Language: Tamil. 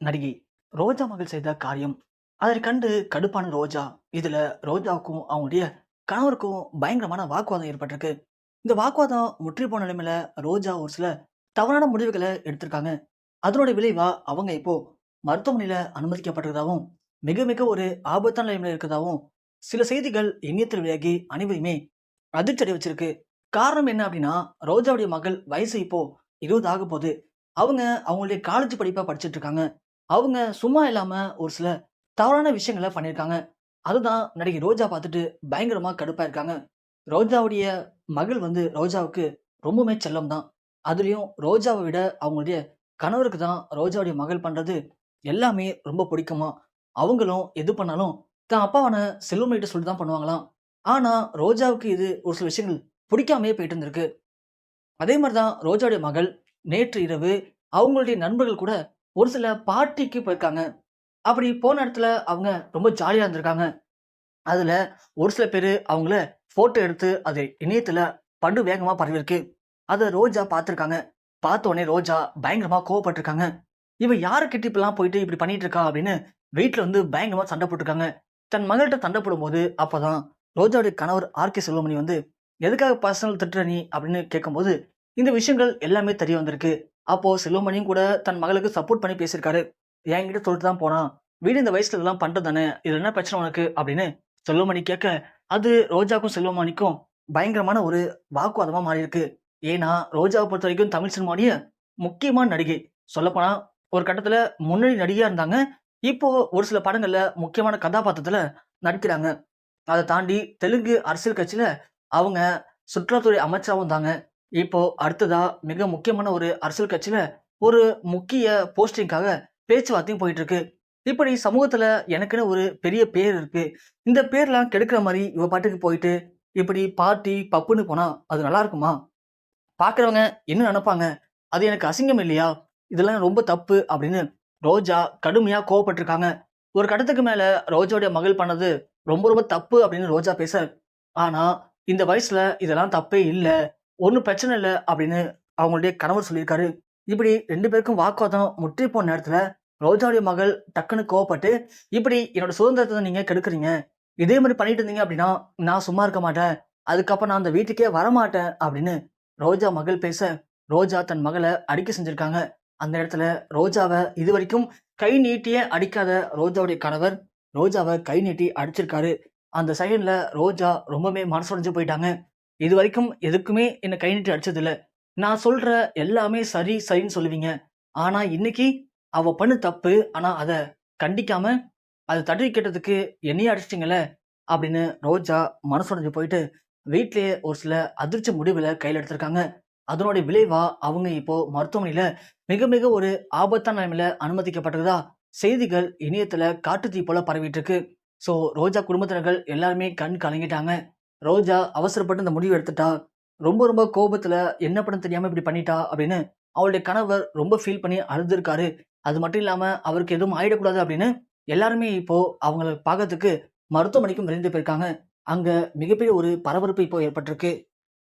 நடிகை ரோஜா மகள் செய்த காரியம். அதை கண்டு கடுப்பான ரோஜா, இதுல ரோஜாவுக்கும் அவங்களுடைய கணவருக்கும் பயங்கரமான வாக்குவாதம் ஏற்பட்டிருக்கு. இந்த வாக்குவாதம் முற்றி போன நிலைமையில ரோஜா ஒரு சில தவறான முடிவுகளை எடுத்திருக்காங்க. அதனுடைய விளைவா அவங்க இப்போ மருத்துவமனையில அனுமதிக்கப்பட்டிருக்கதாகவும், மிக மிக ஒரு ஆபத்தான நிலைமையில இருக்கிறதாவும் சில செய்திகள் இணையத்தில் வெளியாகி அனைவரையுமே அதிர்ச்சி அடைய வச்சிருக்கு. காரணம் என்ன அப்படின்னா, ரோஜாவுடைய மகள் வயசு இப்போ 20 ஆக போகுது. அவங்க அவங்களுடைய காலேஜ் படிப்ப படிச்சுட்டு இருக்காங்க. அவங்க சும்மா இல்லாம ஒரு சில தவறான விஷயங்கள பண்ணியிருக்காங்க. அதுதான் நடிகை ரோஜா பார்த்துட்டு பயங்கரமா கடுப்பா இருக்காங்க. ரோஜாவுடைய மகள் வந்து ரோஜாவுக்கு ரொம்பவுமே செல்லம் தான். அதுலயும் ரோஜாவ விட அவங்களுடைய கணவருக்கு தான் ரோஜாவுடைய மகள் பண்றது எல்லாமே ரொம்ப பிடிக்குமாம். அவங்களும் எது பண்ணாலும் தன் அப்பாவான செல்வமணிட்ட சொல்லிட்டு தான் பண்ணுவாங்களாம். ஆனா ரோஜாவுக்கு இது ஒரு சில விஷயங்கள் பிடிக்காமயே போயிட்டு இருந்திருக்கு. அதே மாரி தான் ரோஜாவுடைய மகள் நேற்று இரவு அவங்களுடைய நண்பர்கள் கூட ஒரு சில பார்ட்டிக்கு போயிருக்காங்க. அப்படி போன இடத்துல அவங்க ரொம்ப ஜாலியா இருந்திருக்காங்க. அதுல ஒரு சில பேரு அவங்கள ஃபோட்டோ எடுத்து அது இணையத்துல படு வேகமா பரவியிருக்கு. அத ரோஜா பார்த்துருக்காங்க. பார்த்த உடனே ரோஜா பயங்கரமா கோவப்பட்டுருக்காங்க. "இவ யாருக்கிட்ட இப்படிலாம் போயிட்டு இப்படி பண்ணிட்டு இருக்கா?" அப்படின்னு வீட்ல வந்து பயங்கரமா சண்டை போட்டுருக்காங்க. தன் மகள்ட்ட சண்டை போடும்போது அப்பதான் ரோஜாவுடைய கணவர் ஆர்.கே. செல்வமணி வந்து, "எதுக்காக பர்சனல் திட்டுற நீ?" அப்படின்னு கேட்கும்போது, இந்த விஷயங்கள் எல்லாமே தெரிய வந்திருக்கு. அப்போ செல்வமணியும் கூட தன் மகளுக்கு சப்போர்ட் பண்ணி பேசியிருக்காரு. "என்கிட்ட சொல்லிட்டு தான் போனான். வீடு இந்த வயசுல இதெல்லாம் பண்றது தானே. இதுல என்ன பிரச்சனை உனக்கு?" அப்படின்னு செல்வமணி கேட்க, அது ரோஜாவுக்கும் செல்வமணிக்கும் பயங்கரமான ஒரு வாக்குவாதமா மாறியிருக்கு. ஏன்னா, ரோஜாவ பொறுத்தவரைக்கும் தமிழ் சினிமாவுடைய முக்கியமான நடிகை. சொல்லப்போனா ஒரு கட்டத்துல முன்னணி நடிகையா இருந்தாங்க. இப்போ ஒரு சில படங்கள்ல முக்கியமான கதாபாத்திரத்துல நடிக்கிறாங்க. அத தாண்டி தெலுங்கு அரசியல் கட்சியில அவங்க சுற்றுலாத்துறை அமைச்சராவும் இருந்தாங்க. இப்போ அடுத்ததா மிக முக்கியமான ஒரு அரசியல் கட்சியில ஒரு முக்கிய போஸ்டிங்காக பேச்சுவார்த்தையும் போயிட்டு இருக்கு. இப்படி சமூகத்துல எனக்குன்னு ஒரு பெரிய பேர் இருக்கு. இந்த பேர்லாம் கெடுக்கிற மாரி இவ பாட்டுக்கு போயிட்டு, இப்படி பார்ட்டி, பப்புன்னு போனா அது நல்லா இருக்குமா? பார்க்குறவங்க என்ன நெனப்பாங்க? அது எனக்கு அசிங்கம் இல்லையா? இதெல்லாம் ரொம்ப தப்பு அப்படின்னு ரோஜா கடுமையா கோவப்பட்டுருக்காங்க. ஒரு கட்டத்துக்கு மேல ரோஜாவுடைய மகள் பண்ணது ரொம்ப ரொம்ப தப்பு அப்படின்னு ரோஜா பேச, ஆனா இந்த வயசுல இதெல்லாம் தப்பே இல்ல. ஒண்ணும் பிரச்சனை இல்ல அப்படின்னு அவங்களுடைய கணவர் சொல்லியிருக்காரு. இப்படி 2 பேருக்கும் வாக்குவாதம் முற்றி போன நேரத்துல ரோஜாவுடைய மகள் டக்குன்னு கோவப்பட்டு, "இப்படி என்னோட சுதந்திரத்த நீங்க கெடுக்குறீங்க. இதே மாரி பண்ணிட்டு இருந்தீங்க அப்படின்னா, நான் சும்மா இருக்க மாட்டேன். அதுக்கப்புறம் நான் அந்த வீட்டுக்கே வரமாட்டேன்" அப்படின்னு ரோஜா மகள் பேச, ரோஜா தன் மகள அடிக்க செஞ்சிருக்காங்க. அந்த இடத்துல ரோஜாவ இதுவரைக்கும் கை நீட்டியே அடிக்காத ரோஜாவுடைய கணவர், ரோஜாவ கை நீட்டி அடிச்சிருக்காரு. அந்த செகண்ட்ல ரோஜா ரொம்பவுமே மனசு உடைஞ்சு போயிட்டாங்க. இதுவரைக்கும் எதுக்குமே என்ன கை நீட்டி அடிச்சதில்ல. நான் சொல்ற எல்லாமே சரி, சரின்னு சொல்லுவீங்க. ஆனா இன்னைக்கு அவ பண்ண தப்பு. ஆனா அத கண்டிக்காம, அத தட்டி கேட்டதுக்கு என்னையே அடிச்சிட்டீங்கல்ல, அப்படின்னு ரோஜா மனசு உடைஞ்சு போயிட்டு, வீட்லயே ஒரு சில அதிர்ச்சி முடிவுகள கையில எடுத்திருக்காங்க. அதனுடைய விளைவா அவங்க இப்போ மருத்துவமனையில மிக மிக ஒரு ஆபத்தான நிலைமையில அனுமதிக்கப்பட்டிருக்கிறதா செய்திகள் இணையத்துல காட்டுத்தீ போல பரவிட்டு இருக்கு. ஸோ ரோஜா குடும்பத்தினர்கள் எல்லாருமே கண் கலங்கிட்டாங்க. ரோஜா அவசரப்பட்டு இந்த முடிவு எடுத்துட்டா. ரொம்ப ரொம்ப கோபத்துல என்ன பண்ண தெரியாம இப்படி பண்ணிட்டா அப்படின்னு அவளுடைய கணவர் ரொம்ப ஃபீல் பண்ணி அழுதுருக்காரு. அது மட்டும் இல்லாம அவருக்கு எதுவும் ஆயிடக்கூடாது அப்படின்னு எல்லாருமே இப்போ அவங்கள பார்க்கறதுக்கு மருத்துவமனைக்கும் விரைந்து போயிருக்காங்க. அங்க மிகப்பெரிய ஒரு பரபரப்பு இப்போ ஏற்பட்டிருக்கு.